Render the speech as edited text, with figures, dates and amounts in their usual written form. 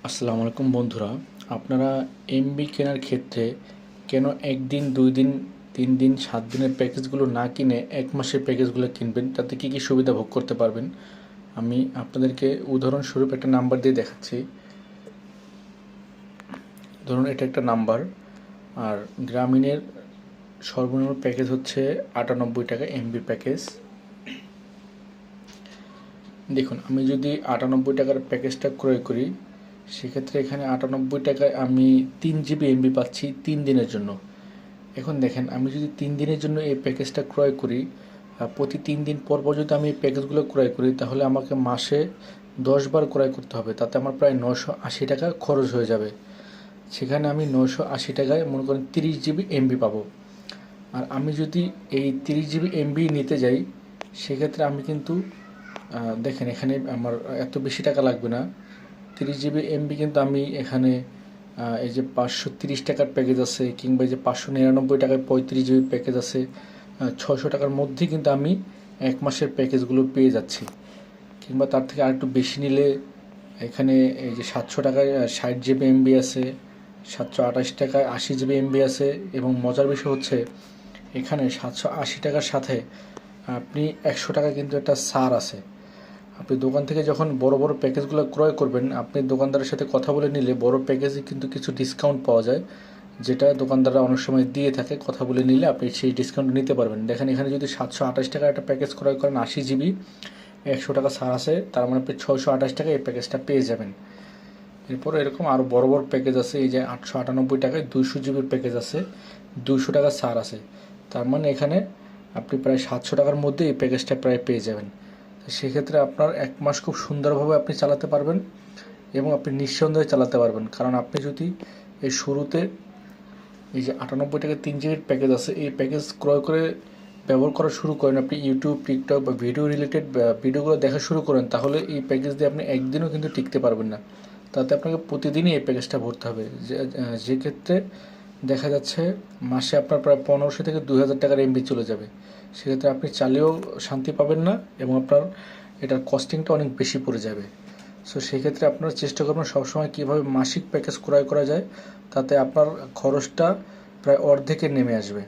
আসসালামু আলাইকুম বন্ধুরা। আপনারা এমবি কেনার ক্ষেত্রে কেন একদিন, 2 দিন, 3 দিন, 7 দিনের প্যাকেজগুলো না কিনে 1 মাসের প্যাকেজগুলো কিনবেন? তাতে কী কী সুবিধা ভোগ করতে পারবেন আমি আপনাদেরকে উদাহরণস্বরূপ একটা নাম্বার দিয়ে দেখাচ্ছি। ধরুন এটা একটা নাম্বার, আর গ্রামীণের সর্বনিম্ন প্যাকেজ হচ্ছে 98 টাকা এমবি প্যাকেজ। দেখুন, আমি যদি 98 টাকার প্যাকেজটা ক্রয় করি, সেক্ষেত্রে এখানে 98 টাকায় আমি 3 জিবি এমবি পাচ্ছি 3 দিনের জন্য। এখন দেখেন, আমি যদি 3 দিনের জন্য এই প্যাকেজটা ক্রয় করি, প্রতি 3 দিন পর পর যদি আমি এই প্যাকেজগুলো ক্রয় করি, তাহলে আমাকে মাসে 10 বার ক্রয় করতে হবে। তাতে আমার প্রায় 980 টাকা খরচ হয়ে যাবে। সেখানে আমি 980 টাকায় মনে করেন 30 জিবি এমবি পাবো। আর আমি যদি এই 30 জিবি এমবি নিতে যাই, সেক্ষেত্রে আমি কিন্তু দেখেন, এখানে আমার এত বেশি টাকা লাগবে না। 30 জিবি এমবি কিন্তু আমি এখানে এই যে 530 টাকার প্যাকেজ আছে, কিংবা এই যে 599 টাকায় 35 জিবি প্যাকেজ আছে, 600 টাকার মধ্যে কিন্তু আমি 1 মাসের প্যাকেজগুলো পেয়ে যাচ্ছি। কিংবা তার থেকে আর একটু বেশি নিলে এখানে এই যে 700 টাকায় 60 জিবি এমবি আছে, 728 টাকায় 80 জিবি এমবি আছে। এবং মজার বিষয় হচ্ছে, এখানে 780 টাকার সাথে আপনি 100 টাকা কিন্তু একটা ছাড় আছে। আপনি দোকান থেকে যখন বড় বড় প্যাকেজগুলো ক্রয় করবেন, আপনি দোকানদারের সাথে কথা বলে নিলে বড় প্যাকেজে কিন্তু কিছু ডিসকাউন্ট পাওয়া যায়, যেটা দোকানদাররা অনেক সময় দিয়ে থাকে। কথা বলে নিলে আপনি সেই ডিসকাউন্ট নিতে পারবেন। দেখেন, এখানে যদি 728 টাকার একটা প্যাকেজ ক্রয় করেন, 80 জিবি, 100 টাকা ছাড় আছে, তার মানে আপনি 628 টাকায় এই প্যাকেজটা পেয়ে যাবেন। এরপর এরকম আরও বড় বড় প্যাকেজ আছে, এই যে 898 টাকায় 200 জিবির প্যাকেজ আছে, 200 টাকা ছাড় আছে। তার মানে এখানে আপনি প্রায় 700 টাকার মধ্যে এই প্যাকেজটা প্রায় পেয়ে যাবেন। সেক্ষেত্রে আপনার 1 মাস খুব সুন্দরভাবে আপনি চালাতে পারবেন, এবং আপনি নিঃসন্দেহে চালাতে পারবেন। কারণ আপনি যদি এই শুরুতে এই যে 98 টাকায় 3 জিবির প্যাকেজ আছে, এই প্যাকেজ ক্রয় করে ব্যবহার করা শুরু করেন, আপনি ইউটিউব, টিকটক বা ভিডিও রিলেটেড ভিডিওগুলো দেখা শুরু করেন, তাহলে এই প্যাকেজ দিয়ে আপনি একদিনও কিন্তু টিকতে পারবেন না। তাতে আপনাকে প্রতিদিনই এই প্যাকেজটা ভরতে হবে। যে ক্ষেত্রে দেখা যাচ্ছে মাসে আপনার প্রায় 1500 থেকে 2000 টাকার এমবি চলে যাবে। সেক্ষেত্রে আপনি চালিয়েও শান্তি পাবেন না, এবং আপনার এটার কস্টিংটা অনেক বেশি পড়ে যাবে। সো সেক্ষেত্রে আপনারা চেষ্টা করবেন সবসময় কীভাবে মাসিক প্যাকেজ ক্রয় করা যায়, তাতে আপনার খরচটা প্রায় অর্ধেকে নেমে আসবে।